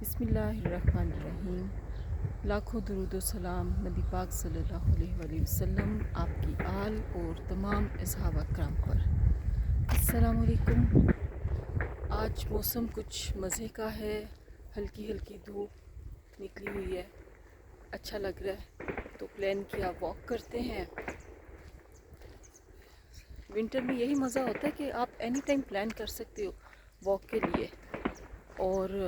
بسم اللہ الرحمن الرحیم۔ لاکھوں درود و سلام نبی پاک صلی اللہ علیہ وآلہ وسلم، آپ کی آل اور تمام اصحاب اکرام پر۔ السلام علیکم۔ آج موسم کچھ مزے کا ہے، ہلکی ہلکی دھوپ نکلی ہوئی ہے، اچھا لگ رہا ہے، تو پلان کیا واک کرتے ہیں۔ ونٹر میں یہی مزہ ہوتا ہے کہ آپ اینی ٹائم پلان کر سکتے ہو واک کے لیے، اور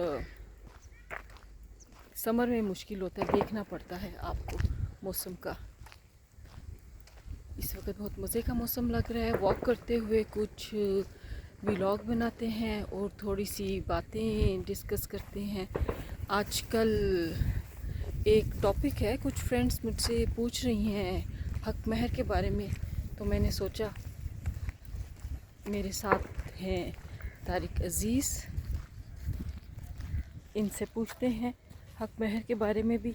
سمر میں مشکل ہوتا ہے، دیکھنا پڑتا ہے آپ کو موسم کا۔ اس وقت بہت مزے کا موسم لگ رہا ہے، واک کرتے ہوئے کچھ ولاگ بناتے ہیں اور تھوڑی سی باتیں ڈسکس کرتے ہیں۔ آج کل ایک ٹاپک ہے، کچھ فرینڈس مجھ سے پوچھ رہی ہیں حق مہر کے بارے میں، تو میں نے سوچا میرے ساتھ ہیں طارق عزیز، ان سے پوچھتے ہیں حق مہر کے بارے میں بھی۔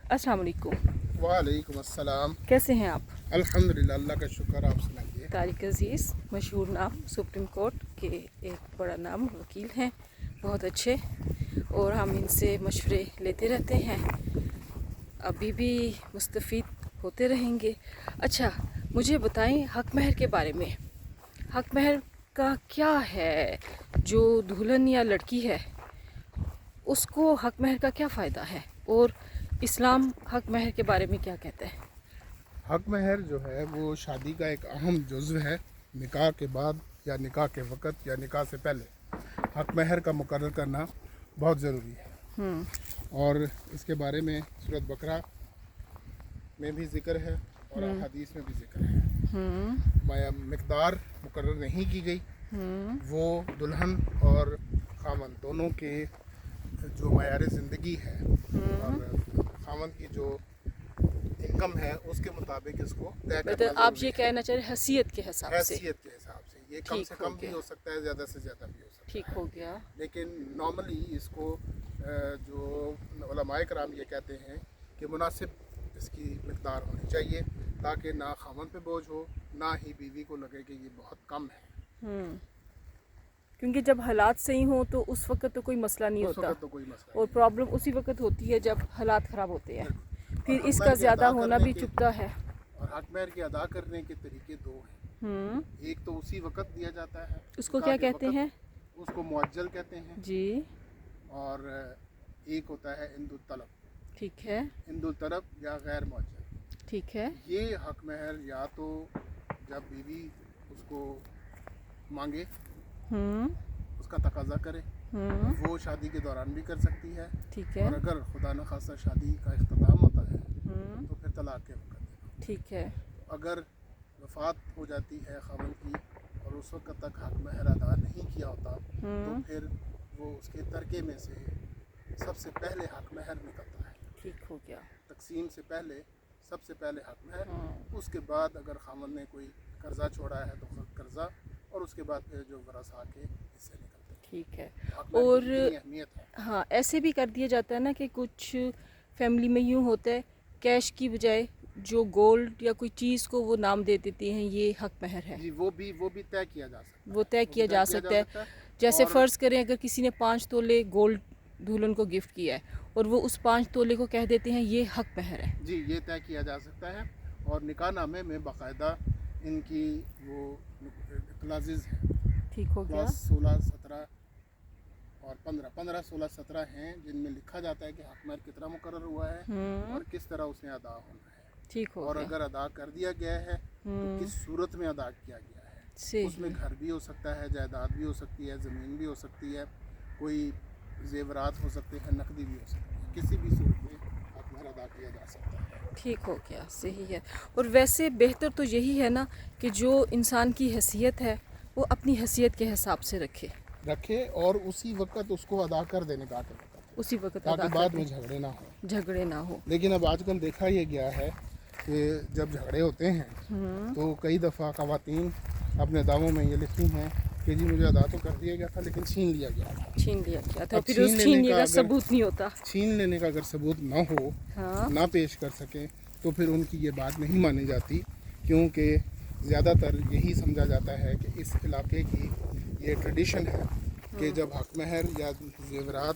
السلام علیکم۔ وعلیکم السلام۔ کیسے ہیں آپ؟ الحمدللہ، اللہ کا شکر، آپ سنائیے۔ طارق عزیز مشہور نام، سپریم کورٹ کے ایک بڑا نام، وکیل ہیں، بہت اچھے، اور ہم ان سے مشورے لیتے رہتے ہیں، ابھی بھی مستفید ہوتے رہیں گے۔ اچھا، مجھے بتائیں حق مہر کے بارے میں۔ حق مہر کا کیا ہے؟ جو دلہن یا لڑکی ہے اس کو حق مہر کا کیا فائدہ ہے، اور اسلام حق مہر کے بارے میں کیا کہتا ہے؟ حق مہر جو ہے وہ شادی کا ایک اہم جزو ہے۔ نکاح کے بعد یا نکاح کے وقت یا نکاح سے پہلے حق مہر کا مقرر کرنا بہت ضروری ہے، اور اس کے بارے میں سورۃ بقرہ میں بھی ذکر ہے اور حدیث میں بھی ذکر ہے۔ مقدار مقرر نہیں کی گئی، وہ دلہن اور خاوند دونوں کے جو معیار زندگی ہے اور خاوند کی جو انکم ہے اس کے مطابق اس کو طے کرنا مطلب آپ یہ ضروری ہے۔ کہنا چاہ رہے ہیں حیثیت کے حساب سے؟ حیثیت کے حساب سے یہ کم ٹھیک سے ہو کم بھی گیا، ہو سکتا ہے، زیادہ سے زیادہ بھی ہو سکتا ہے۔ ٹھیک ہو گیا۔ لیکن نارملی اس کو جو علماء کرام یہ کہتے ہیں کہ مناسب اس کی مقدار ہونی چاہیے، تاکہ نہ خاوند پہ بوجھ ہو، نہ ہی بیوی کو لگے کہ یہ بہت کم ہے۔ کیونکہ جب حالات صحیح ہوں تو اس وقت تو کوئی مسئلہ نہیں اس ہوتا، وقت تو کوئی مسئلہ اور نہیں پرابلم اسی وقت ہوتی ہے جب حالات خراب ہوتے ہیں، بالکل۔ پھر اور اس حق کا مہر کے زیادہ ادا ہونا کرنے بھی کے چبھتا ہے۔ اور حق مہر کے ادا کرنے کے طریقے دو ہیں۔ ایک تو اسی وقت دیا جاتا ہے، اس کو نکاح کیا کے کہتے وقت، ہیں؟ اس کو معجل کہتے ہیں، جی، اور ایک ہوتا ہے عند الطلب، ٹھیک ہے، عند الطلب یا غیر معجل۔ ٹھیک ہے، یہ حق مہر یا تو جب بیوی اس کو مانگے، اس کا تقاضا کرے، وہ شادی کے دوران بھی کر سکتی ہے، ٹھیک ہے، اور اگر خدا نخواستہ شادی کا اختتام ہوتا ہے تو پھر طلاق کے وقت دینا۔ ٹھیک ہے، تو اگر وفات ہو جاتی ہے خاوند کی اور اس وقت تک حق مہر ادا نہیں کیا ہوتا، تو پھر وہ اس کے ترکے میں سے سب سے پہلے حق مہر نکلتا ہے۔ ٹھیک ہو گیا۔ تقسیم سے پہلے سب سے پہلے حق مہر، اس کے بعد اگر خاوند نے کوئی قرضہ چھوڑا ہے تو قرضہ، اور اس کے بعد پھر جو ورثاء کے حصے نکلتے ہیں۔ ٹھیک ہے، حق مہر اور کی اتنی اہمیت ہے۔ ہاں، ایسے بھی کر دیا جاتا ہے نا کہ کچھ فیملی میں یوں ہوتا ہے، کیش کی بجائے جو گولڈ یا کوئی چیز کو وہ نام دے دیتے ہیں یہ حق مہر ہے، جی، وہ بھی طے کیا جا سکتا ہے، وہ طے کیا جا سکتا ہے۔ جیسے اور فرض کریں اگر کسی نے 5 تولے گولڈ دلہن کو گفٹ کیا ہے اور وہ اس 5 تولے کو کہہ دیتے ہیں یہ حق مہر ہے۔ جی، یہ طے کیا جا سکتا ہے، اور نکاح نامے میں باقاعدہ ان کی وہ کلازز ہیں، ٹھیک ہو گیا۔ کلاس 16، 17 اور 15، 16، 17 ہیں، جن میں لکھا جاتا ہے کہ حق مہر کتنا مقرر ہوا ہے اور کس طرح اس نے ادا ہونا ہے، ٹھیک ہو اور گیا، اگر ادا کر دیا گیا ہے تو کس صورت میں ادا کیا گیا ہے۔ اس میں صحیح، گھر بھی ہو سکتا ہے، جائیداد بھی ہو سکتی ہے، زمین بھی ہو سکتی ہے، کوئی زیورات ہو سکتے ہیں، نقدی بھی ہو سکتی ہے، کسی بھی صورت میں حق مہر ادا کیا جا سکتا ہے۔ ٹھیک ہو گیا، صحیح ہے۔ اور ویسے بہتر تو یہی ہے نا کہ جو انسان کی حیثیت ہے وہ اپنی حیثیت کے حساب سے رکھے، اور اسی وقت اس کو ادا کر دے نکاح کے وقت، اسی وقت ادا تاکہ کر بعد دے، میں جھگڑے نہ ہوں۔ جھگڑے نہ ہو۔ لیکن اب آج کل دیکھا یہ گیا ہے کہ جب جھگڑے ہوتے ہیں تو کئی دفعہ خواتین اپنے دعووں میں یہ لکھتی ہیں کہ جی مجھے ادا تو کر دیا گیا تھا لیکن چھین لیا گیا تھا۔ چھین لیا گیا تھا، اب پھر اس چھیننے کا ثبوت نہیں ہوتا۔ چھین لینے کا اگر ثبوت نہ ہو، نہ پیش کر سکیں، تو پھر ان کی یہ بات نہیں مانی جاتی، کیونکہ زیادہ تر یہی سمجھا جاتا ہے کہ اس علاقے کی یہ ٹریڈیشن ہے کہ جب حق مہر یا زیورات